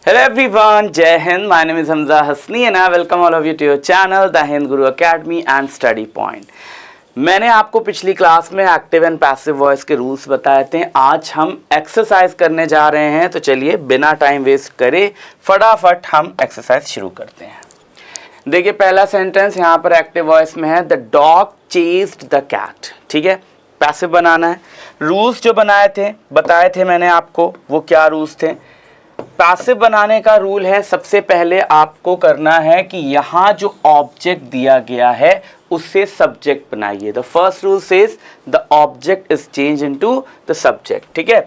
Hello everyone, Jai Hind. My name is Hamza Hasni and I welcome all of you to your channel, The Hind Guru Academy and Study Point. मैंने आपको पिछली class में active and passive voice के rules बताए थे। आज हम exercise करने जा रहे हैं, तो चलिए बिना टाइम वेस्ट करे फटाफट हम एक्सरसाइज शुरू करते हैं। देखिए पहला सेंटेंस यहाँ पर एक्टिव वॉइस में है, the dog chased the cat. ठीक है, पैसिव बनाना है। रूल्स जो बताए थे मैंने आपको, वो क्या रूल्स थे? पैसिव बनाने का रूल है, सबसे पहले आपको करना है कि यहाँ जो ऑब्जेक्ट दिया गया है उससे सब्जेक्ट बनाइए। The first rule says the object is change into the subject. ठीक है,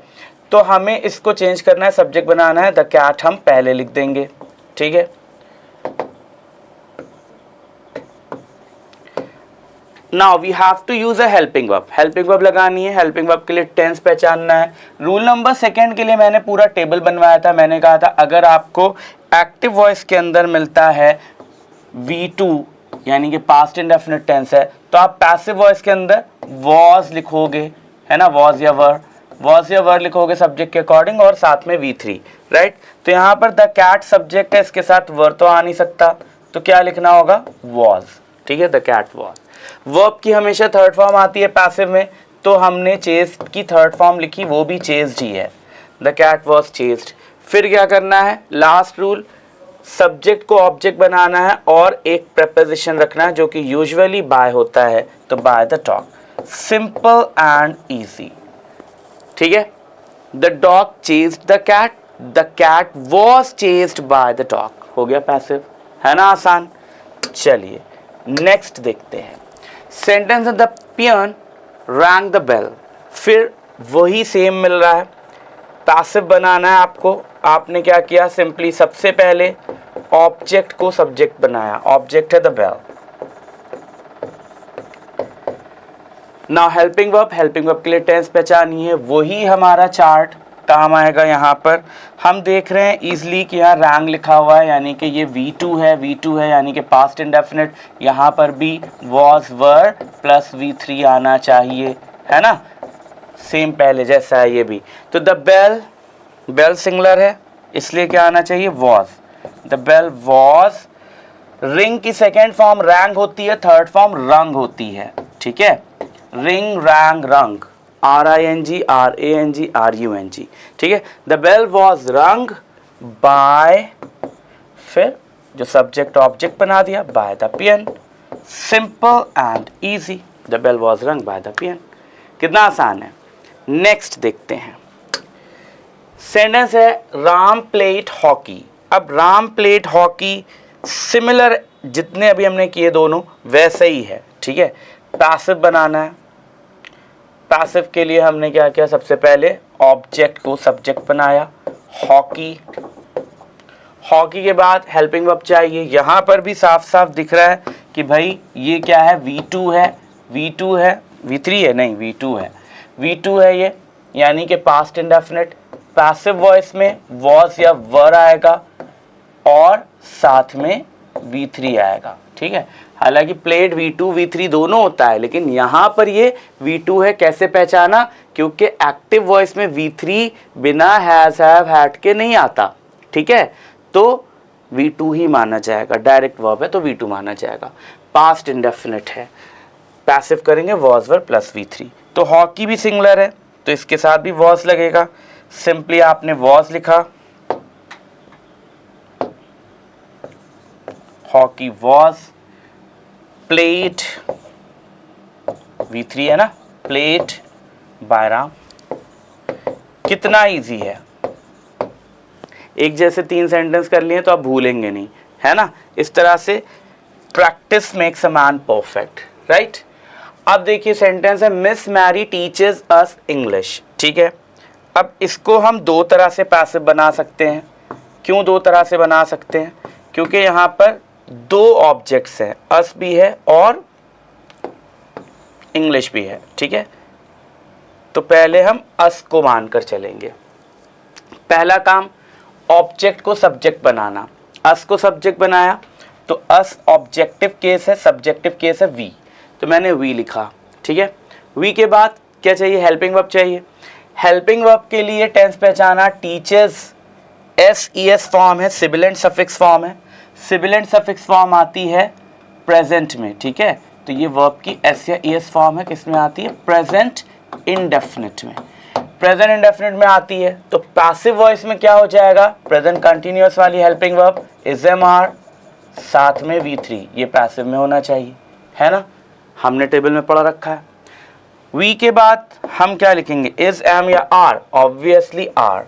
तो हमें इसको चेंज करना है, सब्जेक्ट बनाना है। द कैट हम पहले लिख देंगे। ठीक है, now we have to use a helping verb. Helping verb लगानी है। हेल्पिंग वर्ब के लिए टेंस पहचानना है। रूल नंबर सेकंड के लिए मैंने पूरा टेबल बनवाया था। मैंने कहा था अगर आपको एक्टिव वॉइस के अंदर मिलता है V2 यानी कि पास्ट इंडेफिनिट टेंस है, तो आप पैसिव वॉइस के अंदर वॉज लिखोगे, है ना, वॉज या वर लिखोगे सब्जेक्ट के अकॉर्डिंग और साथ में V3, राइट। तो यहाँ पर द कैट सब्जेक्ट है, इसके साथ वर तो आ नहीं सकता, तो क्या लिखना होगा? वॉज। ठीक है, द कैट वॉज। वर्ब की हमेशा थर्ड फॉर्म आती है पैसिव में, तो हमने चेस्ड की थर्ड फॉर्म लिखी, वो भी चेस्ड ही है। The cat was chased. फिर क्या करना है? लास्ट रूल, सब्जेक्ट को ऑब्जेक्ट बनाना है और एक प्रेपोजिशन रखना है जो कि यूजुअली बाय होता है, तो by the dog. Simple and easy. ठीक है, the dog chased the cat was chased by the dog. हो गया पैसिव, है ना आसान। चलिए नेक्स्ट देखते हैं। Sentence the peon rang the bell. फिर वही सेम मिल रहा है, पैसिव बनाना है आपको। आपने क्या किया? सिंपली सबसे पहले ऑब्जेक्ट को सब्जेक्ट बनाया। ऑब्जेक्ट है the bell. Now helping verb के लिए टेंस पहचानी है, वही हमारा चार्ट काम आएगा। यहाँ पर हम देख रहे हैं इजली कि यहाँ रैंग लिखा हुआ है, यानी कि ये V2 है यानी कि पास्ट इंडेफिनिट। यहाँ पर भी वॉज वर प्लस V3 आना चाहिए, है ना, सेम पहले जैसा है ये भी। तो द बेल सिंगुलर है, इसलिए क्या आना चाहिए? Was. The bell was. Ring की सेकेंड फॉर्म रैंग होती है, थर्ड फॉर्म रंग होती है। ठीक है, रिंग रैंग रंग, RING ठीक है। The bell was rung by, फिर जो सब्जेक्ट ऑब्जेक्ट बना दिया, by the peon. Simple and easy. The bell was rung by the peon. कितना आसान है। नेक्स्ट देखते हैं। सेंटेंस है राम प्लेड हॉकी। अब राम प्लेड हॉकी सिमिलर जितने अभी हमने किए दोनों वैसे ही है। ठीक है, पैसिव बनाना है। पैसिव के लिए हमने क्या किया? सबसे पहले ऑब्जेक्ट को सब्जेक्ट बनाया, हॉकी। हॉकी के बाद हेल्पिंग वर्ब चाहिए। यहाँ पर भी साफ साफ दिख रहा है कि भाई ये क्या है? V2 है, V3 है, नहीं V2 है, V2 है ये, यानी कि पास्ट इंडेफिनिट। पैसिव वॉइस में वॉज या वर आएगा और साथ में V3 आएगा। ठीक है, हालांकि प्लेड V2 V3 दोनों होता है, लेकिन यहाँ पर ये V2 है। कैसे पहचाना? क्योंकि एक्टिव वॉइस में V3 बिना हैज हैव हैड के नहीं आता। ठीक है, तो V2 ही माना जाएगा। डायरेक्ट वर्ब है तो V2 माना जाएगा। पास्ट इंडेफिनिट है, पैसिव करेंगे वॉज वर प्लस V3। तो हॉकी भी सिंगुलर है, तो इसके साथ भी वॉज लगेगा। सिंपली आपने वॉज लिखा, हॉकी वॉज प्लेड, V3 है ना, प्लेड बाय राम। कितना इजी है। एक जैसे 3 सेंटेंस कर लिए तो आप भूलेंगे नहीं, है ना। इस तरह से practice makes a man perfect, right. अब देखिए सेंटेंस है Miss Mary teaches us English. ठीक है, अब इसको हम दो तरह से पैसिव बना सकते हैं। क्यों दो तरह से बना सकते हैं? क्योंकि यहाँ पर दो ऑब्जेक्ट्स हैं, अस भी है और इंग्लिश भी है। ठीक है, तो पहले हम अस को मानकर चलेंगे। पहला काम ऑब्जेक्ट को सब्जेक्ट बनाना। अस को सब्जेक्ट बनाया तो अस ऑब्जेक्टिव केस है, सब्जेक्टिव केस है वी, तो मैंने वी लिखा। ठीक है, वी के बाद क्या चाहिए? हेल्पिंग वर्ब चाहिए। हेल्पिंग वर्ब के लिए टेंस पहचाना, टीचर्स SES फॉर्म है, सिबिलेंट सफिक्स फॉर्म है। सिबिलेंट सफिक्स फॉर्म आती है प्रेजेंट में, ठीक है। तो ये वर्ब की एस या ES फॉर्म है, किस में आती है? प्रेजेंट इंडेफिनिट में। प्रेजेंट इंडेफिनिट में आती है तो पैसिव वॉइस में क्या हो जाएगा? प्रेजेंट कंटिन्यूअस वाली helping verb is am are, साथ में V3, ये पैसिव में होना चाहिए, है ना, हमने टेबल में पढ़ा रखा है। वी के बाद हम क्या लिखेंगे? इज, एम या आर? Obviously are.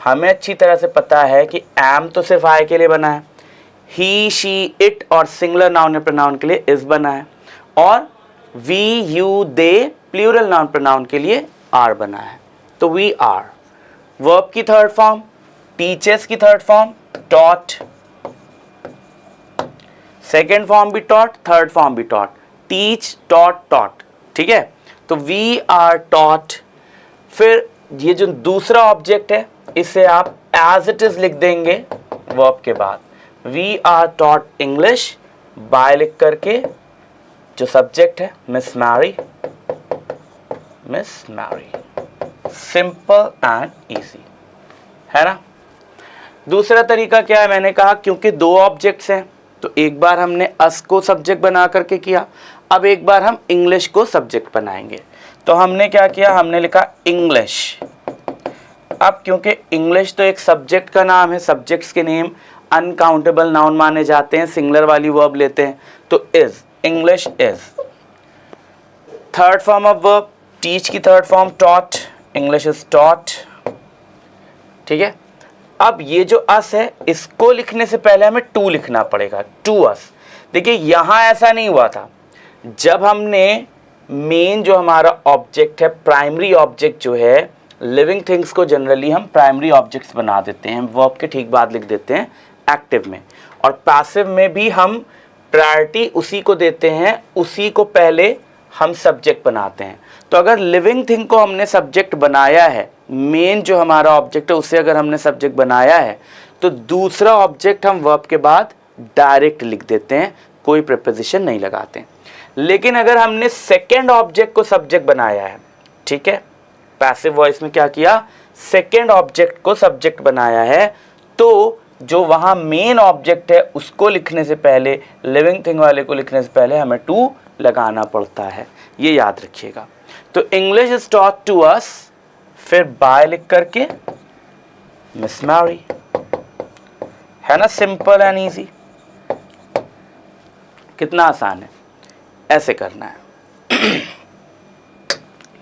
हमें अच्छी तरह से पता है कि एम तो सिर्फ आई के लिए बना है, ही, शी, इट और सिंगुलर नाउन या प्रोनाउन के लिए इज बना है, और we, you, they plural noun pronoun के लिए आर बना है। तो वी आर। वर्ब की थर्ड फॉर्म, टीचर्स की third form taught, second form भी टॉट, थर्ड फॉर्म भी टॉट, टीच, टॉट, टॉट, ठीक है। तो वी आर टॉट। फिर ये जो दूसरा ऑब्जेक्ट है इसे आप एज इट इज लिख देंगे वर्ब के बाद, we are taught English, by लिख करके जो सब्जेक्ट है Miss Mary, Miss Mary. Simple and easy, है ना। दूसरा तरीका क्या है? मैंने कहा क्योंकि दो ऑब्जेक्ट्स हैं तो एक बार हमने अस को सब्जेक्ट बना करके किया, अब एक बार हम इंग्लिश को सब्जेक्ट बनाएंगे। तो हमने क्या किया? हमने लिखा इंग्लिश। अब क्योंकि इंग्लिश तो एक सब्जेक्ट का नाम है, सब्जेक्ट्स के नेम अनकाउंटेबल नाउन माने जाते हैं, सिंगुलर वाली वर्ब लेते हैं, तो is, English is. Third form of verb, teach की third form taught, English is taught, ठीक है। अब ये जो अस है इसको लिखने से पहले हमें टू लिखना पड़ेगा, टू अस। देखिए यहां ऐसा नहीं हुआ था, जब हमने मेन जो हमारा ऑब्जेक्ट है, प्राइमरी ऑब्जेक्ट जो है, लिविंग थिंग्स को जनरली हम प्राइमरी ऑब्जेक्ट्स बना देते हैं, वर्ब के ठीक बाद लिख देते हैं एक्टिव में, और पैसिव में भी हम प्रायोरिटी उसी को देते हैं, उसी को पहले हम सब्जेक्ट बनाते हैं। तो अगर लिविंग थिंग को हमने सब्जेक्ट बनाया है, मेन जो हमारा ऑब्जेक्ट है उसे अगर हमने सब्जेक्ट बनाया है, तो दूसरा ऑब्जेक्ट हम वर्ब के बाद डायरेक्ट लिख देते हैं, कोई प्रीपोजिशन नहीं लगाते। लेकिन अगर हमने सेकेंड ऑब्जेक्ट को सब्जेक्ट बनाया है, ठीक है, पैसिव वॉइस में क्या किया? सेकेंड ऑब्जेक्ट को सब्जेक्ट बनाया है, तो जो वहां मेन ऑब्जेक्ट है उसको लिखने से पहले, लिविंग थिंग वाले को लिखने से पहले हमें टू लगाना पड़ता है, ये याद रखिएगा। तो English is taught to us, फिर बाय लिख करके मिस मैरी, है ना, सिंपल एंड इजी। कितना आसान है, ऐसे करना है।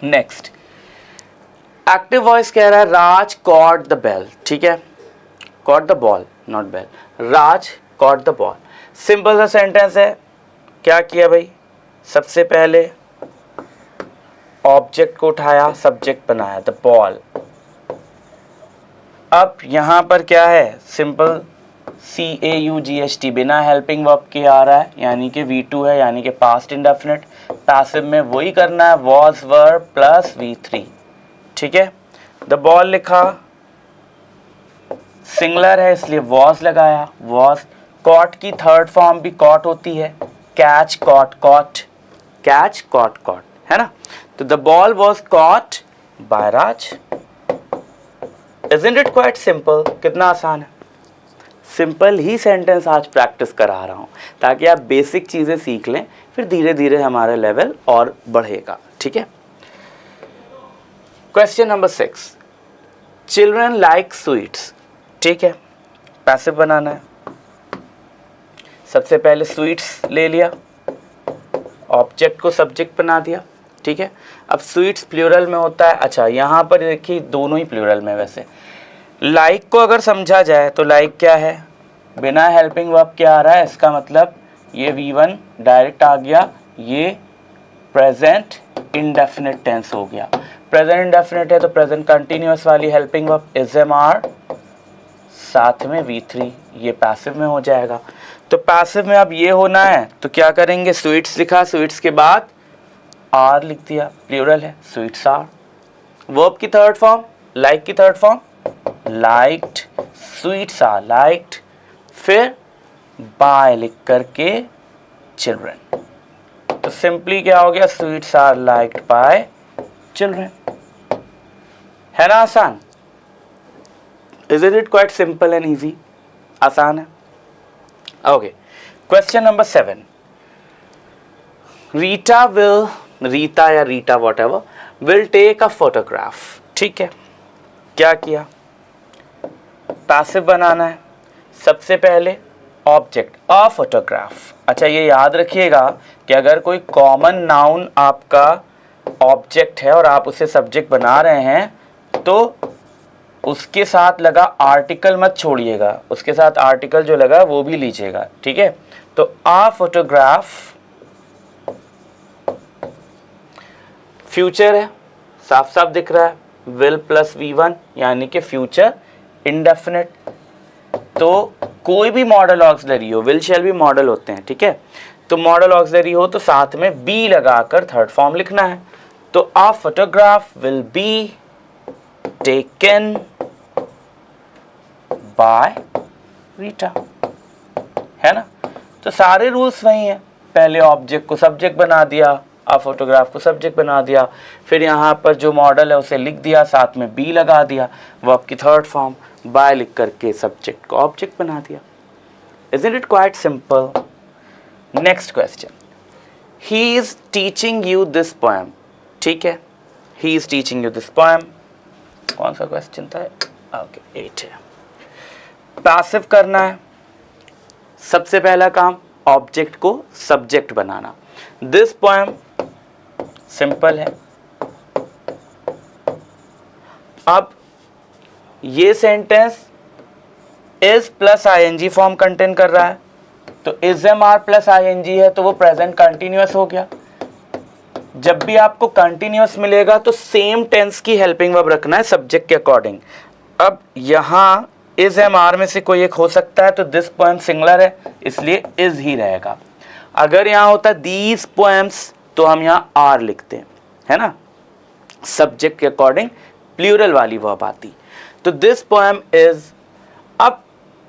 नेक्स्ट, एक्टिव वॉइस कह रहा है राज कॉट द बेल, ठीक है, caught the ball not bell, Raj caught the ball. Simple सा सेंटेंस है। क्या किया भाई? सबसे पहले ऑब्जेक्ट को उठाया, सब्जेक्ट बनाया द बॉल। अब यहां पर क्या है? सिंपल CAUGST बिना हेल्पिंग वर्ब के आ रहा है, यानी कि V2 है, यानी कि पास्ट इंडेफिनिट। पैसिव में वही करना है, वॉज, वर प्लस V3, ठीक है। द बॉल लिखा, सिंगुलर है इसलिए वॉज लगाया, वॉज। कॉट की थर्ड फॉर्म भी कॉट होती है, catch, caught, caught, catch, caught, caught, है ना। तो the ball was caught by Raj. Isn't it quite simple? कितना आसान है। सिंपल ही सेंटेंस आज प्रैक्टिस करा रहा हूं ताकि आप बेसिक चीजें सीख लें, फिर धीरे धीरे हमारा लेवल और बढ़ेगा, ठीक है। Question number 6, children like sweets, ठीक है, पैसिव बनाना है। सबसे पहले स्वीट्स ले लिया, ऑब्जेक्ट को सब्जेक्ट बना दिया, ठीक है। अब स्वीट्स प्लूरल में होता है, अच्छा यहाँ पर देखिए दोनों ही प्लूरल में। वैसे लाइक को अगर समझा जाए तो लाइक क्या है? बिना हेल्पिंग वर्ब के आ रहा है, इसका मतलब ये V1 डायरेक्ट आ गया, ये प्रेजेंट इंडेफिनिट टेंस हो गया। प्रेजेंट इंडेफिनिट है तो प्रेजेंट कंटिन्यूअस वाली helping verb is am are, साथ में V3, ये पैसिव में हो जाएगा। तो पैसिव में अब ये होना है तो क्या करेंगे? स्वीट्स लिखा, स्वीट्स के बाद आर लिख दिया, प्लूरल है, स्वीट्स आर। वर्ब की थर्ड फॉर्म, लाइक की third form liked, sweets are liked, फिर बाय लिख करके चिल्ड्रन। तो सिंपली क्या हो गया? Sweets are liked by children, है ना आसान। Isn't it quite simple and easy? आसान है. Okay. Question number 7. Rita या Rita whatever will take a photograph. ठीक है. क्या किया? पैसिव बनाना है. सबसे पहले ऑब्जेक्ट अ फोटोग्राफ. अच्छा, ये याद रखिएगा कि अगर कोई कॉमन नाउन आपका ऑब्जेक्ट है और आप उसे सब्जेक्ट बना रहे हैं तो उसके साथ लगा आर्टिकल मत छोड़िएगा. उसके साथ आर्टिकल जो लगा वो भी लीजिएगा. ठीक है. तो अ फोटोग्राफ फ्यूचर है, साफ साफ दिख रहा है. विल प्लस V1 यानी कि फ्यूचर इंडेफिनिट. तो कोई भी मॉडल ऑक्सिलरी हो, विल शैल भी मॉडल होते हैं. ठीक है. तो मॉडल ऑक्सिलरी हो तो साथ में बी लगाकर थर्ड फॉर्म लिखना है. तो a photograph will be taken by Rita, है ना. तो सारे रूल्स वही हैं. पहले ऑब्जेक्ट को सब्जेक्ट बना दिया, अ फोटोग्राफ को सब्जेक्ट बना दिया, फिर यहाँ पर जो मॉडल है उसे लिख दिया, साथ में बी लगा दिया, वर्ब की थर्ड फॉर्म बाय लिख करके सब्जेक्ट को ऑब्जेक्ट बना दिया. Isn't it quite simple? Next question. He is teaching you this poem. ठीक है. He is teaching you this poem. कौन सा क्वेश्चन था? ओके, 8 है. पैसिव करना है. सबसे पहला काम ऑब्जेक्ट को सब्जेक्ट बनाना. दिस पोएम सिंपल है. अब ये sentence is plus ING form contain कर रहा है. तो is am are plus ING है तो वो प्रेजेंट कंटिन्यूअस हो गया. जब भी आपको कंटिन्यूअस मिलेगा तो सेम टेंस की हेल्पिंग वर्ब रखना है सब्जेक्ट के अकॉर्डिंग. अब यहाँ इज एम आर में से कोई एक हो सकता है तो दिस पोएम सिंगुलर है इसलिए इज ही रहेगा. अगर यहाँ होता दीज पोएम्स तो हम यहाँ आर लिखते हैं, है ना. सब्जेक्ट के अकॉर्डिंग प्लूरल वाली वर्ब आती. तो दिस पोएम इज. अब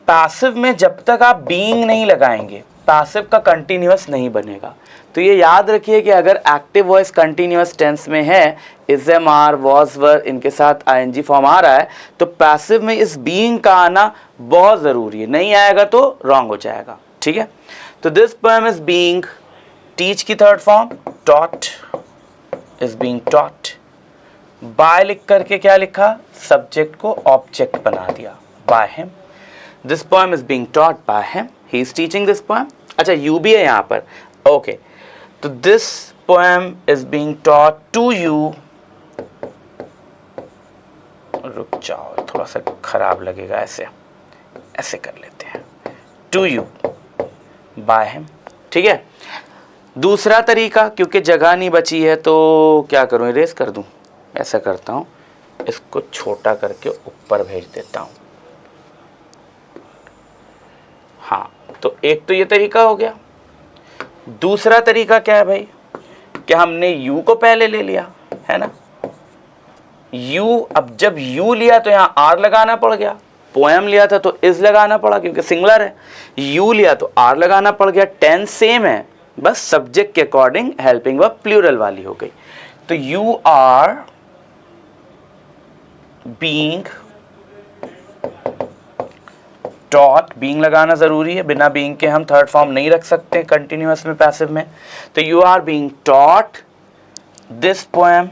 पैसिव में जब तक आप बीइंग नहीं लगाएंगे पैसिव का कंटिन्यूअस नहीं बनेगा. तो ये याद रखिए कि अगर एक्टिव वॉइस कंटिन्यूअस टेंस में है, is am are was were इनके साथ आईएनजी फॉर्म आ रहा है तो पैसिव में इस बीइंग का आना बहुत ज़रूरी है. नहीं आएगा तो रॉन्ग हो जाएगा. ठीक है. तो this poem is being, teach की third form taught, is being taught. By लिख करके क्या लिखा? सब्जेक्ट को ऑब्जेक्ट बना दिया, by him. This poem is being taught by him, he is teaching this poem. अच्छा, यू भी है यहाँ पर. ओके. तो this poem is being taught to you. रुक जाओ, थोड़ा सा खराब लगेगा, ऐसे ऐसे कर लेते हैं. To you by him. ठीक है. दूसरा तरीका, क्योंकि जगह नहीं बची है तो क्या करूं, इरेज कर दूं. ऐसा करता हूं, इसको छोटा करके ऊपर भेज देता हूं. हाँ, तो एक तो ये तरीका हो गया. दूसरा तरीका क्या है भाई, कि हमने यू को पहले ले लिया, है ना. यू, अब जब यू लिया तो यहाँ आर लगाना पड़ गया. पोएम लिया था तो इज लगाना पड़ा क्योंकि सिंगुलर है. यू लिया तो आर लगाना पड़ गया. टेंस सेम है, बस सब्जेक्ट के अकॉर्डिंग हेल्पिंग वर्ब प्लूरल वाली हो गई. तो you are being taught. Being लगाना जरूरी है, बिना बीइंग के हम थर्ड फॉर्म नहीं रख सकते कंटिन्यूअस में पैसिव में. तो you are being taught this poem.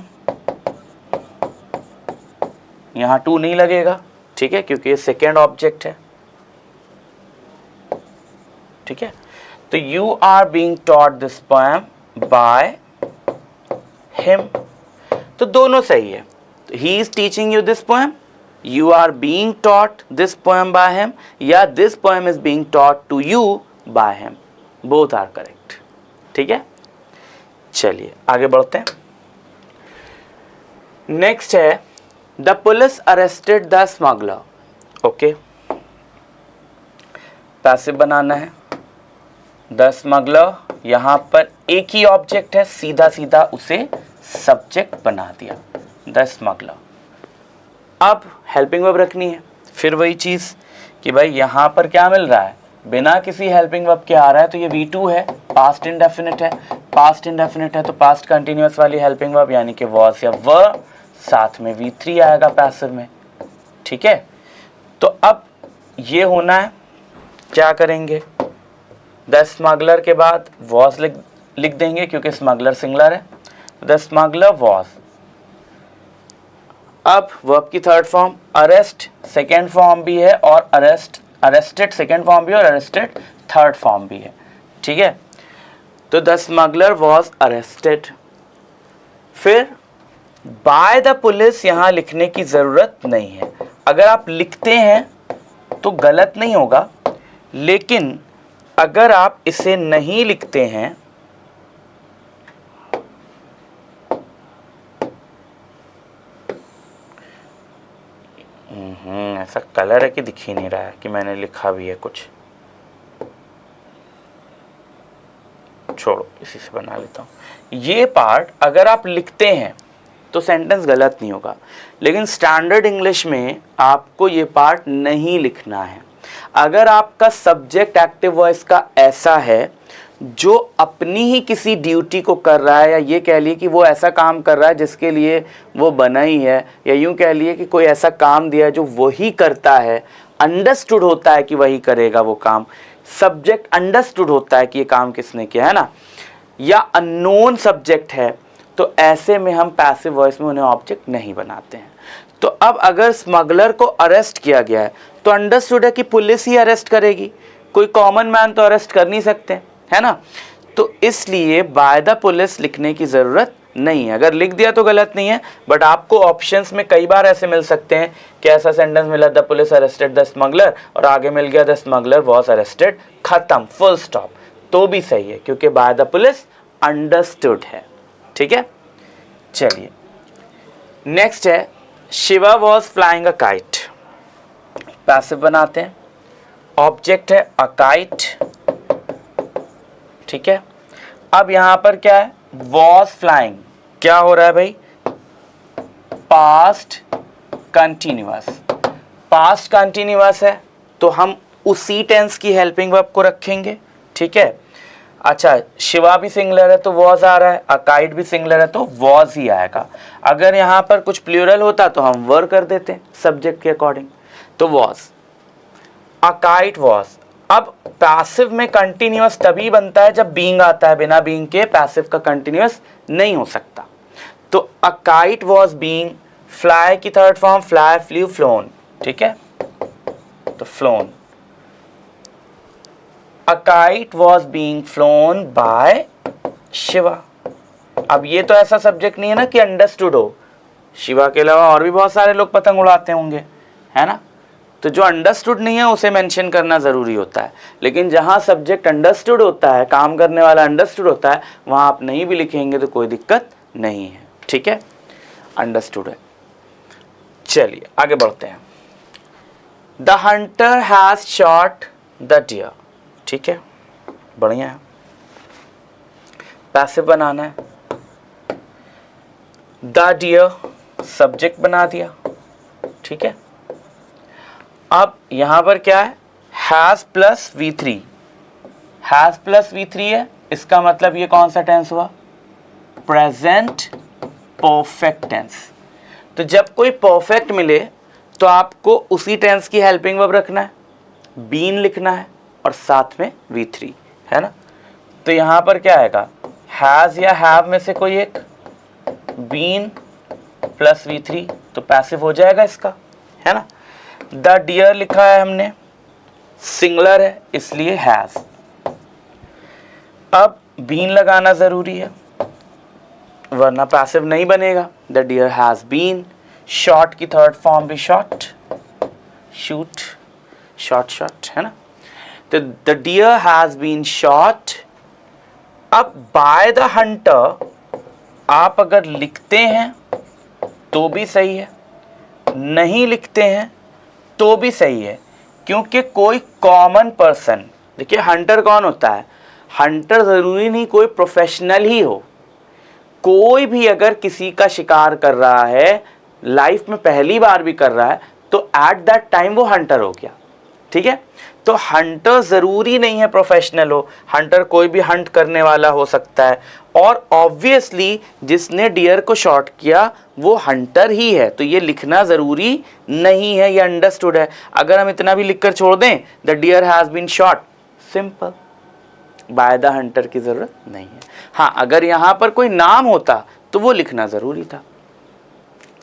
यहां टू नहीं लगेगा, ठीक है, क्योंकि ये सेकेंड ऑब्जेक्ट है. ठीक है. तो you are being taught this poem by him. तो दोनों सही है. He is teaching you this poem, you are being taught this poem by him, या this poem is being taught to you by him. both are correct. ठीक है. चलिए आगे बढ़ते हैं. नेक्स्ट है the police arrested the smuggler. Okay, passive बनाना है. द स्मगलर, यहां पर एक ही ऑब्जेक्ट है, सीधा सीधा उसे सब्जेक्ट बना दिया, द स्मगलर. अब हेल्पिंग वर्ब रखनी है. फिर वही चीज़ कि भाई यहाँ पर क्या मिल रहा है, बिना किसी हेल्पिंग वर्ब के आ रहा है तो ये V2 है, पास्ट इंडेफिनिट है. पास्ट इंडेफिनिट है तो पास्ट कंटिन्यूअस वाली हेल्पिंग वर्ब यानी कि वॉज या वर, साथ में V3 आएगा पैसिव में. ठीक है. तो अब ये होना है, क्या करेंगे, द स्मगलर के बाद वॉज लिख देंगे क्योंकि स्मगलर सिंगुलर है, द स्मगलर वॉज। अब वर्ब की third form, arrest second form भी है और अरेस्टेड सेकेंड फॉर्म भी है और अरेस्टेड थर्ड फॉर्म भी है, ठीक है। तो द स्मगलर वॉज अरेस्टेड। फिर बाय द पुलिस यहां लिखने की जरूरत नहीं है। अगर आप लिखते हैं तो गलत नहीं होगा, लेकिन अगर आप इसे नहीं लिखते हैं ऐसा कलर है कि दिख ही नहीं रहा है कि मैंने लिखा भी है कुछ, छोड़ो इसी से बना लेता हूं। ये पार्ट अगर आप लिखते हैं तो सेंटेंस गलत नहीं होगा, लेकिन स्टैंडर्ड इंग्लिश में आपको ये पार्ट नहीं लिखना है। अगर आपका सब्जेक्ट एक्टिव वॉइस का ऐसा है जो अपनी ही किसी ड्यूटी को कर रहा है, या ये कह लिए कि वो ऐसा काम कर रहा है जिसके लिए वो बना ही है, या यूं कह लिए कि कोई ऐसा काम दिया है जो वही करता है, अंडरस्टूड होता है कि वही करेगा वो काम, सब्जेक्ट अंडरस्टूड होता है कि ये काम किसने किया है ना, या अननोन सब्जेक्ट है, तो ऐसे में हम पैसिव वॉइस में उन्हें ऑब्जेक्ट नहीं बनाते हैं। तो अब अगर स्मगलर को अरेस्ट किया गया है तो अंडरस्टूड है कि पुलिस ही अरेस्ट करेगी, कोई कॉमन मैन तो अरेस्ट कर नहीं सकते, है ना। तो इसलिए बाय द पुलिस लिखने की जरूरत नहीं है। अगर लिख दिया तो गलत नहीं है, बट आपको ऑप्शंस में कई बार ऐसे मिल सकते हैं कि ऐसा सेंटेंस मिला the police arrested the smuggler और आगे मिल गया द स्मगलर वॉज अरेस्टेड, खत्म, फुल स्टॉप, तो भी सही है क्योंकि बाय द पुलिस अंडरस्टूड है, ठीक है। चलिए नेक्स्ट है Shiva was flying a kite. Passive बनाते हैं, ऑब्जेक्ट है अ काइट, ठीक है। अब यहां पर क्या है, वॉज फ्लाइंग, क्या हो रहा है भाई, पास्ट कंटिन्यूअस, पास्ट कंटिन्यूअस है तो हम उसी टेंस की हेल्पिंग वर्ब को रखेंगे, ठीक है। अच्छा, शिवा भी सिंगुलर है तो वॉज आ रहा है, अकाइट भी सिंगुलर है तो वॉज ही आएगा। अगर यहां पर कुछ प्लूरल होता तो हम वर कर देते सब्जेक्ट के अकॉर्डिंग, तो वॉज, अकाइट वॉज। अब पैसिव में कंटिन्यूअस तभी बनता है जब बीइंग आता है, बिना बीइंग के पैसिव का कंटिन्यूअस नहीं हो सकता। तो अकाइट वॉज बीइंग, फ्लाई की third form fly, flu, phloem, ठीक है, तो phloem. A kite was being flown by Shiva. अब ये तो ऐसा सब्जेक्ट नहीं है ना कि अंडरस्टूड हो, शिवा के अलावा और भी बहुत सारे लोग पतंग उड़ाते होंगे, है ना। तो जो अंडरस्टूड नहीं है उसे मेंशन करना ज़रूरी होता है, लेकिन जहाँ सब्जेक्ट अंडरस्टूड होता है, काम करने वाला अंडरस्टूड होता है, वहाँ आप नहीं भी लिखेंगे तो कोई दिक्कत नहीं है, ठीक है, अंडरस्टूड है। चलिए आगे बढ़ते हैं। The hunter has shot the deer, ठीक है, बढ़िया है। पैसिव बनाना है, द डियर सब्जेक्ट बना दिया, ठीक है। अब यहां पर क्या है, has plus V3, has plus V3 है, इसका मतलब ये कौन सा टेंस हुआ, प्रेजेंट परफेक्ट टेंस। तो जब कोई परफेक्ट मिले तो आपको उसी टेंस की हेल्पिंग वर्ब रखना है, बीन लिखना है और साथ में V3, है ना। तो यहां पर क्या आएगा, हैज या हैव में से कोई एक, बीन प्लस V3, तो पैसिव हो जाएगा इसका, है ना। द डियर लिखा है हमने, सिंगुलर है इसलिए हैज। अब बीन लगाना जरूरी है वरना पैसिव नहीं बनेगा। The deer has been, shot की थर्ड फॉर्म भी शॉट, शूट, शॉट शॉट, है ना। तो the deer has been shot. अब बाय द हंटर आप अगर लिखते हैं तो भी सही है, नहीं लिखते हैं तो भी सही है, क्योंकि कोई कॉमन पर्सन, देखिए हंटर कौन होता है, हंटर जरूरी नहीं कोई प्रोफेशनल ही हो, कोई भी अगर किसी का शिकार कर रहा है, लाइफ में पहली बार भी कर रहा है, तो एट दैट टाइम वो हंटर हो गया, ठीक है। तो हंटर जरूरी नहीं है प्रोफेशनल हो, हंटर कोई भी हंट करने वाला हो सकता है। और ऑब्वियसली जिसने डियर को शॉट किया वो हंटर ही है, तो ये लिखना ज़रूरी नहीं है, ये अंडरस्टूड है। अगर हम इतना भी लिखकर छोड़ दें, the deer has been shot, simple, by the hunter की ज़रूरत नहीं है। हाँ, अगर यहाँ पर कोई नाम होता तो वो लिखना ज़रूरी था,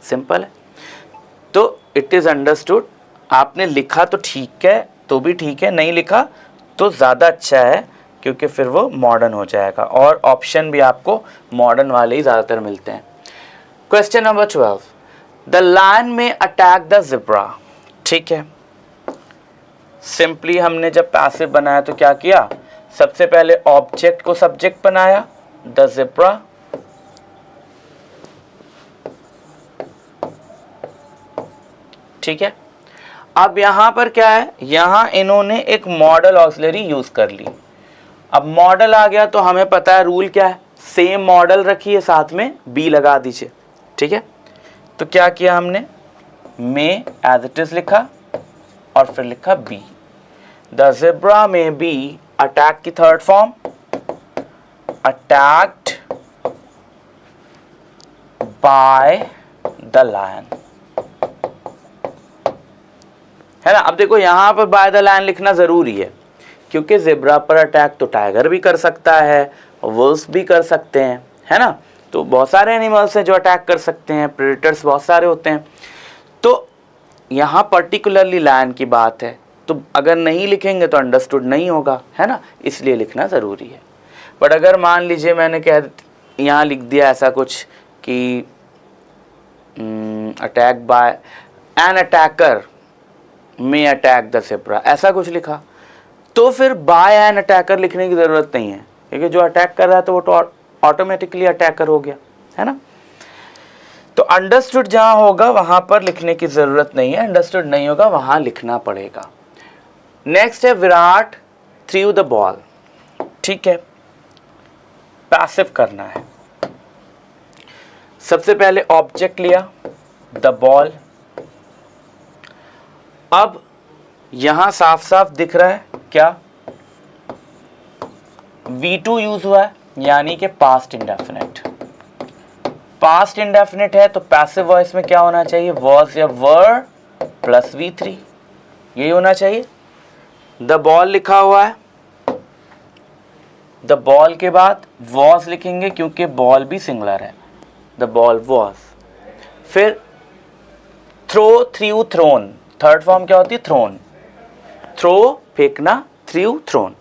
सिंपल है। तो इट इज़ अंडरस्टूड। आपने लिखा तो ठीक है, तो भी ठीक है, नहीं लिखा तो ज़्यादा अच्छा है, क्योंकि फिर वो मॉडर्न हो जाएगा, और ऑप्शन भी आपको मॉडर्न वाले ही ज़्यादातर मिलते हैं। क्वेश्चन नंबर 12, द लायन में अटैक द ज़ेब्रा। ठीक है, सिंपली हमने जब पैसिव बनाया तो क्या किया, सबसे पहले ऑब्जेक्ट को सब्जेक्ट बनाया, द ज़ेब्रा, ठीक है। अब यहां पर क्या है, यहां इन्होंने एक मॉडल ऑक्सिलरी यूज कर ली। अब मॉडल आ गया तो हमें पता है रूल क्या है, सेम मॉडल रखिए, साथ में बी लगा दीजिए, ठीक है। तो क्या किया हमने, में एज इट इज लिखा और फिर लिखा बी, द ज़ेब्रा में बी अटैक की third form, attacked by the lion, है ना। अब देखो यहां पर बाय द लायन लिखना जरूरी है, क्योंकि ज़ेब्रा पर अटैक तो टाइगर भी कर सकता है, वुल्व्स भी कर सकते हैं, है ना। तो बहुत सारे एनिमल्स हैं जो अटैक कर सकते हैं, प्रेडेटर्स बहुत सारे होते हैं। तो यहाँ पर्टिकुलरली लायन की बात है, तो अगर नहीं लिखेंगे तो अंडरस्टूड नहीं होगा, है ना, इसलिए लिखना ज़रूरी है। बट अगर मान लीजिए मैंने यहाँ लिख दिया ऐसा कुछ कि अटैक बाय एन अटैकर में अटैक द ज़ेब्रा, ऐसा कुछ लिखा, तो फिर बाय एन अटैकर लिखने की ज़रूरत नहीं है, क्योंकि जो अटैक कर रहा है तो वो तो ऑटोमेटिकली अटैकर हो गया, है ना। तो अंडरस्टूड जहां होगा वहां पर लिखने की ज़रूरत नहीं है, अंडरस्टूड नहीं होगा वहां लिखना पड़ेगा। नेक्स्ट है विराट थ्रू द बॉल। ठीक है, पैसिव करना है। सबसे पहले ऑब्जेक्ट लिया द बॉल। अब यहां साफ साफ दिख रहा है क्या, V2 यूज हुआ है, यानी कि पास्ट इंडेफिनिट। पास्ट इंडेफिनिट है तो पैसिव वॉइस में क्या होना चाहिए, वॉज या वर प्लस V3, यही होना चाहिए। द बॉल लिखा हुआ है, द बॉल के बाद वॉज लिखेंगे क्योंकि बॉल भी सिंगुलर है, द बॉल वॉज। फिर throw threw thrown, third form क्या होती है, थ्रोन, थ्रो फेंकना, थ्रू थ्रोन,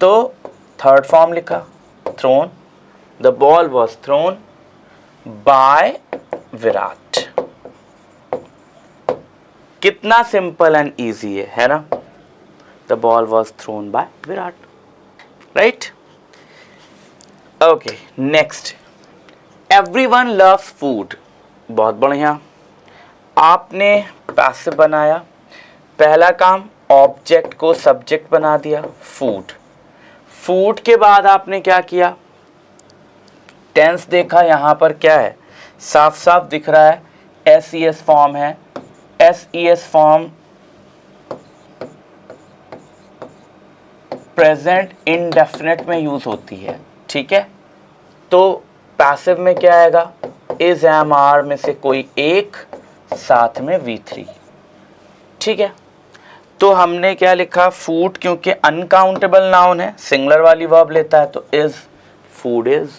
तो थर्ड फॉर्म लिखा thrown, the ball was thrown by Virat. कितना सिंपल एंड इजी है ना, the ball was thrown by Virat, right. Okay, next, everyone loves food. बहुत बढ़िया, आपने पैसिव बनाया, पहला काम ऑब्जेक्ट को सब्जेक्ट बना दिया, फूड। फूड के बाद आपने क्या किया, टेंस देखा, यहां पर क्या है, साफ साफ दिख रहा है SES फॉर्म है। SES फॉर्म प्रेजेंट इंडेफिनिट में यूज होती है, ठीक है। तो पैसिव में क्या आएगा, इज एम आर में से कोई एक, साथ में V3, ठीक है। तो हमने क्या लिखा, फूड, क्योंकि अनकाउंटेबल नाउन है, सिंगुलर वाली वर्ब लेता है, तो इज, फूड इज।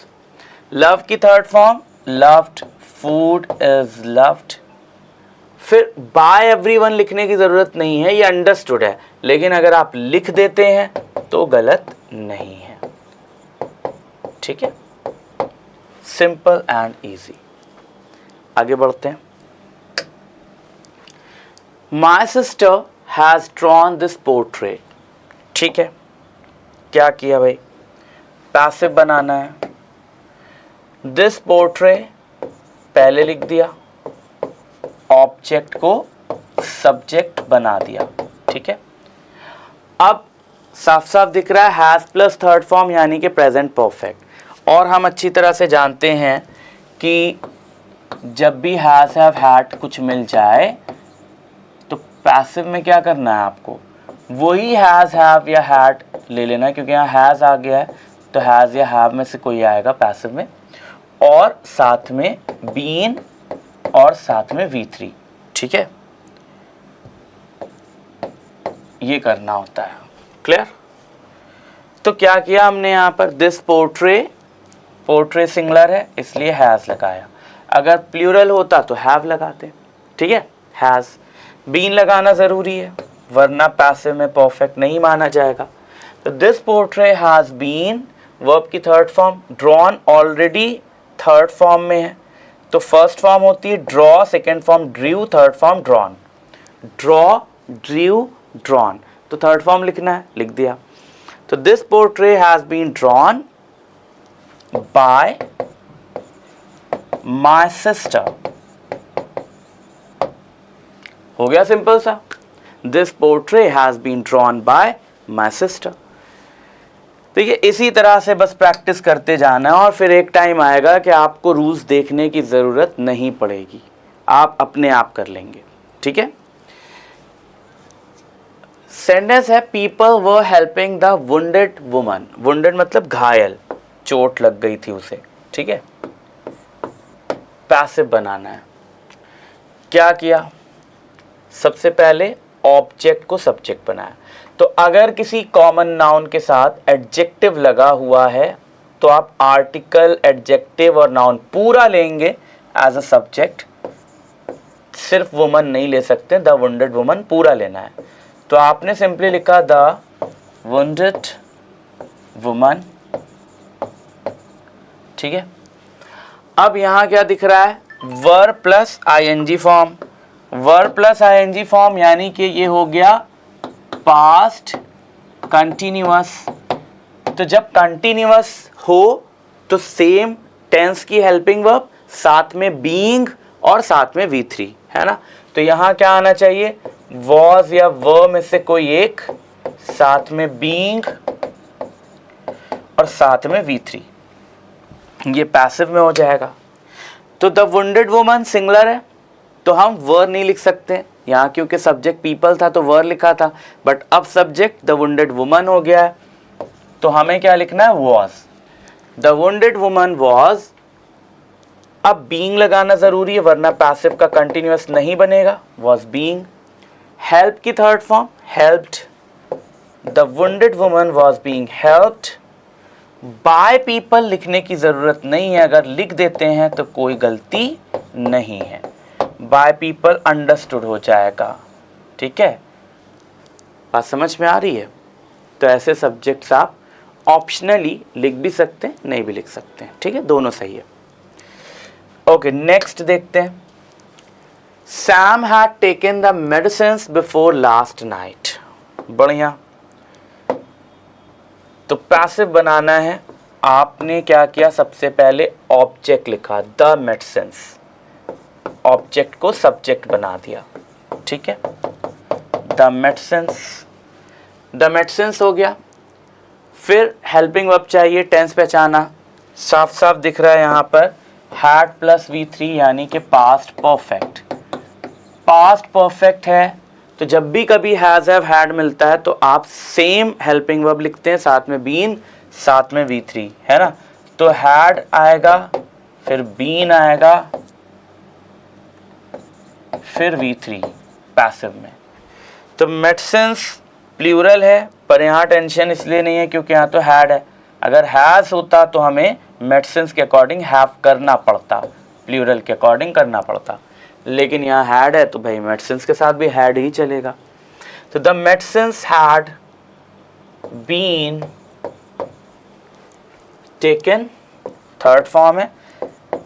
लव की third form loved, food is loved. फिर बाय एवरीवन लिखने की जरूरत नहीं है, ये अंडरस्टूड है, लेकिन अगर आप लिख देते हैं तो गलत नहीं है, ठीक है। Simple and easy. आगे बढ़ते हैं। My sister has drawn this portrait. ठीक है, क्या किया भाई, पैसिव बनाना है, दिस पोर्ट्रेट पहले लिख दिया, ऑब्जेक्ट को सब्जेक्ट बना दिया, ठीक है। अब साफ साफ दिख रहा है हैज प्लस थर्ड फॉर्म यानी कि प्रेजेंट परफेक्ट। और हम अच्छी तरह से जानते हैं कि जब भी हैज हैव हैड कुछ मिल जाए तो पैसिव में क्या करना है आपको, वही हैज हैव या हैड ले लेना है, क्योंकि यहाँ हैज आ गया है तो हैज या हैव में से कोई आएगा पैसिव में, और साथ में बीन और साथ में V3, ठीक है, ये करना होता है। क्लियर? तो क्या किया हमने यहाँ पर, दिस पोर्ट्रे सिंगुलर है इसलिए हैज़ लगाया, अगर प्लूरल होता तो हैव लगाते, ठीक है, हैज़। बीन लगाना ज़रूरी है वरना पैसिव में परफेक्ट नहीं माना जाएगा। तो this portrait has been, verb की third form, drawn already third form में है, तो फर्स्ट फॉर्म होती है draw, second form drew, third form drawn. Draw, drew, drawn, तो थर्ड फॉर्म लिखना है, लिख दिया। तो this portrait has been drawn by my sister, हो गया सिंपल सा, this portrait has been drawn by my sister. देखिए इसी तरह से बस प्रैक्टिस करते जाना है और फिर एक टाइम आएगा कि आपको रूल्स देखने की ज़रूरत नहीं पड़ेगी, आप अपने आप कर लेंगे, ठीक है। सेंटेंस है people were helping the wounded woman, wounded मतलब घायल, चोट लग गई थी उसे, ठीक है। पैसिव बनाना है, क्या किया, सबसे पहले ऑब्जेक्ट को सब्जेक्ट बनाया। तो अगर किसी कॉमन नाउन के साथ एडजेक्टिव लगा हुआ है तो आप आर्टिकल, एडजेक्टिव और नाउन पूरा लेंगे एज अ सब्जेक्ट, सिर्फ वुमन नहीं ले सकते, द वुंडेड वुमन पूरा लेना है। तो आपने सिंपली लिखा द वुंडेड वुमन, ठीक है। अब यहां क्या दिख रहा है, were plus ING form, were plus ING form यानी कि ये हो गया पास्ट कंटिन्यूअस। तो जब कंटिन्यूअस हो तो सेम टेंस की हेल्पिंग वर्ब, साथ में बीइंग और साथ में V3, है ना। तो यहां क्या आना चाहिए, वॉज या वर में से कोई एक, साथ में बीइंग और साथ में V3, ये पैसिव में हो जाएगा। तो द वुंडेड वुमन सिंगुलर है तो हम वर नहीं लिख सकते यहाँ, क्योंकि सब्जेक्ट पीपल था तो वर लिखा था, बट अब सब्जेक्ट द वुंडेड वुमन हो गया है तो हमें क्या लिखना है, was. The wounded woman was, अब बीइंग लगाना जरूरी है वरना पैसिव का कंटिन्यूअस नहीं बनेगा, वॉज बीइंग। हेल्प की third form helped, the wounded woman was being helped by people, लिखने की जरूरत नहीं है, अगर लिख देते हैं तो कोई गलती नहीं है, बाय पीपल अंडरस्टूड हो जाएगा, ठीक है। बात समझ में आ रही है। तो ऐसे सब्जेक्ट्स आप ऑप्शनली लिख भी सकते हैं, नहीं भी लिख सकते हैं, ठीक है, दोनों सही है। ओके, नेक्स्ट देखते हैं। Sam had taken the medicines before last night, बढ़िया। तो पैसिव बनाना है, आपने क्या किया, सबसे पहले ऑब्जेक्ट लिखा द मेडिसिन्स, ऑब्जेक्ट को सब्जेक्ट बना दिया, ठीक है, द मेडिसिन्स, द मेडिसिन्स हो गया। फिर हेल्पिंग वर्ब चाहिए, टेंस पहचाना, साफ साफ दिख रहा है यहाँ पर, हैड प्लस V3 यानी कि पास्ट परफेक्ट, पास्ट परफेक्ट है तो जब भी कभी हैज हैव हैड मिलता है तो आप सेम हेल्पिंग वर्ब लिखते हैं, साथ में बीन, साथ में V3, है ना। तो हैड आएगा, फिर बीन आएगा, फिर V3 पैसिव में। तो मेडिसिन्स प्लूरल है पर यहाँ टेंशन इसलिए नहीं है क्योंकि यहाँ तो हैड है, अगर हैज होता तो हमें मेडिसिन्स के अकॉर्डिंग हैव करना पड़ता, प्लूरल के अकॉर्डिंग करना पड़ता, लेकिन यहाँ हैड है तो भाई मेडिसिन्स के साथ भी हैड ही चलेगा। तो the medicines had been taken, third form है,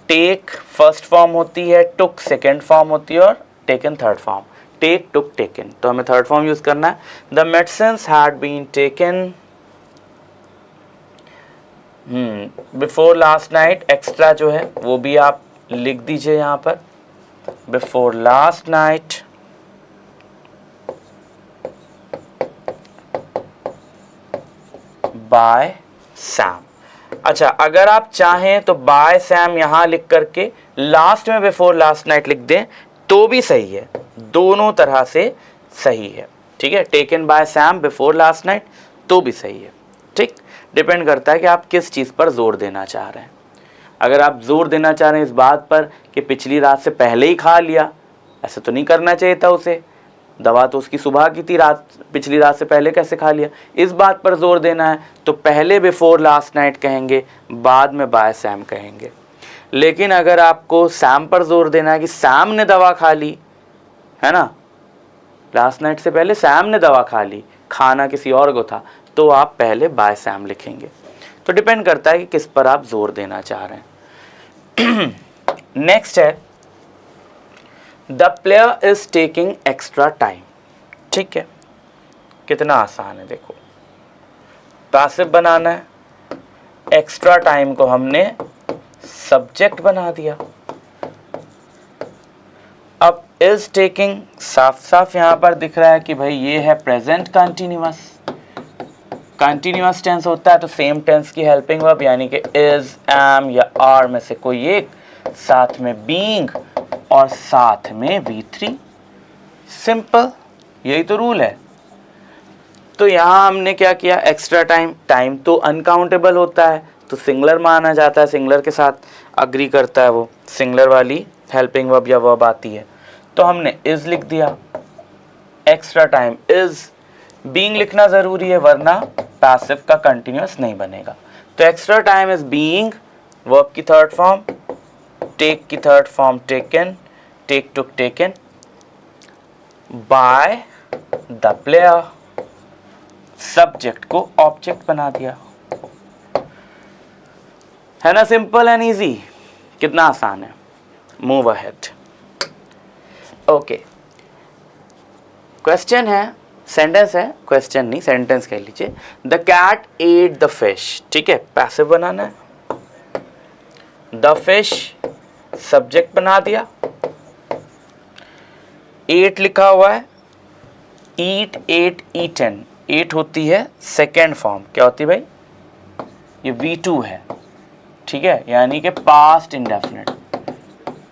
टेक फर्स्ट फॉर्म होती है, टुक सेकेंड फॉर्म होती है और taken third form, take, took, taken, तो हमें थर्ड फॉर्म यूज करना है। The medicines had been taken before last night, extra जो है वो भी आप लिख दीजिए यहाँ पर, before last night by Sam. अच्छा, अगर आप चाहें तो बाय सैम यहाँ लिख करके लास्ट में बिफोर लास्ट नाइट लिख दें तो भी सही है, दोनों तरह से सही है, ठीक है। Taken by Sam before last night तो भी सही है, ठीक, डिपेंड करता है कि आप किस चीज़ पर जोर देना चाह रहे हैं। अगर आप जोर देना चाह रहे हैं इस बात पर कि पिछली रात से पहले ही खा लिया, ऐसे तो नहीं करना चाहिए था उसे, दवा तो उसकी सुबह की थी, पिछली रात से पहले कैसे खा लिया, इस बात पर जोर देना है तो पहले बिफोर लास्ट नाइट कहेंगे, बाद में बाय सैम कहेंगे। लेकिन अगर आपको सैम पर जोर देना है कि सैम ने दवा खा ली, है ना, लास्ट नाइट से पहले सैम ने दवा खा ली, खाना किसी और को था, तो आप पहले बाय सैम लिखेंगे। तो डिपेंड करता है कि किस पर आप जोर देना चाह रहे हैं। नेक्स्ट है the player is taking extra time. ठीक है, कितना आसान है, देखो पैसिव बनाना है, एक्स्ट्रा टाइम को हमने सब्जेक्ट बना दिया। अब इज टेकिंग साफ साफ यहां पर दिख रहा है कि भाई ये है प्रेजेंट कंटिन्यूअस। कंटिन्यूअस टेंस होता है तो सेम टेंस की हेल्पिंग वर्ब यानी कि इज, एम या आर में से कोई एक, साथ में बीइंग और साथ में V3। सिंपल, यही तो रूल है। तो यहां हमने क्या किया, एक्स्ट्रा टाइम, टाइम तो अनकाउंटेबल होता है तो सिंगुलर माना जाता है, सिंगुलर के साथ अग्री करता है वो, सिंगुलर वाली हेल्पिंग वर्ब या वर्ब आती है, तो हमने इज लिख दिया। एक्स्ट्रा टाइम इज, बीइंग लिखना जरूरी है वरना पैसिव का कंटिन्यूअस नहीं बनेगा। तो extra time is being, verb की थर्ड फॉर्म, टेक की third form taken, take took taken, by the player, subject को ऑब्जेक्ट बना दिया। है ना, सिंपल एंड इजी, कितना आसान है। Move ahead. ओके, क्वेश्चन है, सेंटेंस है, क्वेश्चन नहीं सेंटेंस कह लीजिए। The cat ate the fish. ठीक है, पैसिव बनाना है, द फिश सब्जेक्ट बना दिया, एट लिखा हुआ है, ईट, एट, ईटन, एट होती है सेकेंड फॉर्म, क्या होती है भाई, ये V2 है। ठीक है, यानी कि पास्ट इंडेफिनिट,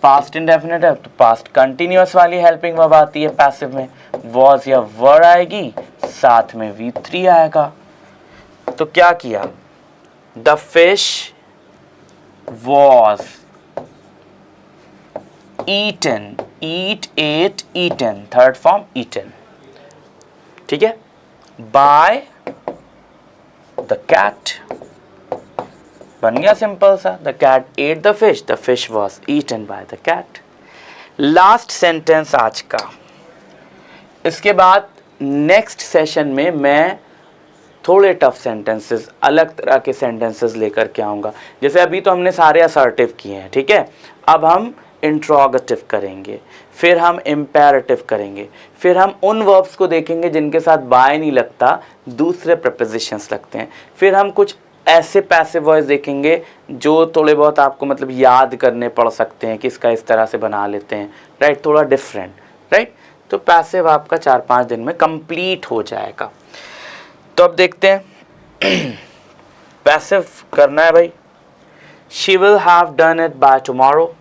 पास्ट इंडेफिनिट है तो पास्ट कंटिन्यूअस वाली हेल्पिंग वर्ब आती है पैसिव में, वॉज या वर आएगी, साथ में V3 आएगा। तो क्या किया, the fish was eaten, eat, ate, eaten, third form eaten. ठीक है, बाय द कैट, बन गया सिंपल सा, the cat ate the fish was eaten by the cat. Last sentence आज का। इसके बाद नेक्स्ट सेशन में मैं थोड़े टफ सेंटेंसेस, अलग तरह के सेंटेंसेस लेकर के आऊँगा। जैसे अभी तो हमने सारे असर्टिव किए हैं, ठीक है, अब हम इंट्रोगेटिव करेंगे, फिर हम इम्पेरेटिव करेंगे, फिर हम उन वर्ब्स को देखेंगे जिनके साथ बाय नहीं लगता, दूसरे प्रपोजिशंस लगते हैं, फिर हम कुछ ऐसे पैसिव वॉइस देखेंगे जो थोड़े बहुत आपको मतलब याद करने पड़ सकते हैं कि इसका इस तरह से बना लेते हैं, राइट, थोड़ा डिफरेंट, राइट। तो पैसिव आपका 4-5 दिन में कंप्लीट हो जाएगा। तो अब देखते हैं पैसिव करना है भाई। She will have done it by tomorrow,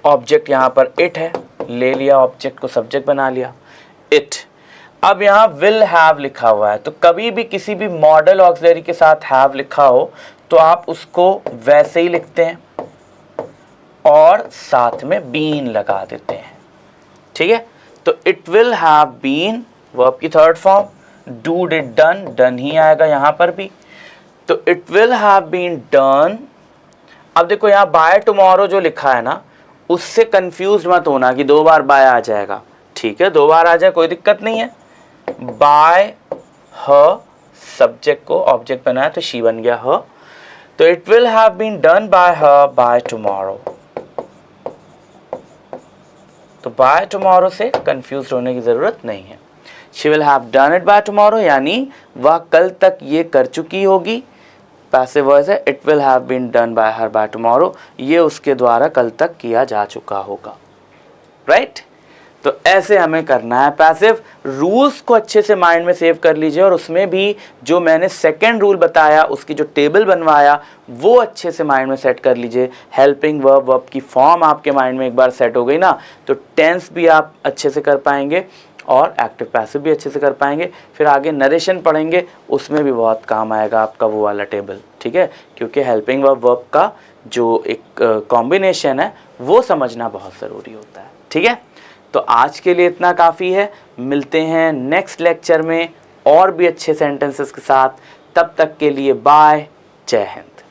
object यहाँ पर इट है, ले लिया ऑब्जेक्ट को, सब्जेक्ट बना लिया इट। अब यहाँ विल हैव लिखा हुआ है, तो कभी भी किसी भी मॉडल ऑक्सिलरी के साथ हैव लिखा हो तो आप उसको वैसे ही लिखते हैं और साथ में बीन लगा देते हैं। ठीक है, तो it will have been, verb की third form, do did done, done ही आएगा यहाँ पर भी, तो it will have been done. अब देखो यहाँ बाय टुमारो जो लिखा है ना, उससे कंफ्यूज मत होना कि 2 बार बाय आ जाएगा। ठीक है, 2 बार आ जाए कोई दिक्कत नहीं है। बाय हर, सब्जेक्ट को ऑब्जेक्ट बनाया तो शी बन गया हर, तो it will have been done by her by tomorrow. तो बाय टुमारो से कंफ्यूज होने की जरूरत नहीं है। She will have done it by tomorrow यानी वह कल तक ये कर चुकी होगी, पैसिव वॉइस है, it will have been done by her by tomorrow, ये उसके द्वारा कल तक किया जा चुका होगा, राइट। तो ऐसे हमें करना है पैसिव। रूल्स को अच्छे से माइंड में सेव कर लीजिए और उसमें भी जो मैंने सेकंड रूल बताया, उसकी जो टेबल बनवाया वो अच्छे से माइंड में सेट कर लीजिए। हेल्पिंग वर्ब, वर्ब की फॉर्म आपके माइंड में एक बार सेट हो गई ना, तो टेंस भी आप अच्छे से कर पाएंगे और एक्टिव पैसिव भी अच्छे से कर पाएंगे। फिर आगे नरेशन पढ़ेंगे, उसमें भी बहुत काम आएगा आपका वो वाला टेबल, ठीक है, क्योंकि हेल्पिंग वर्ब, वर्ब का जो एक कॉम्बिनेशन है वो समझना बहुत ज़रूरी होता है। ठीक है, तो आज के लिए इतना काफ़ी है। मिलते हैं नेक्स्ट लेक्चर में और भी अच्छे सेंटेंसेस के साथ। तब तक के लिए बाय, जय हिंद।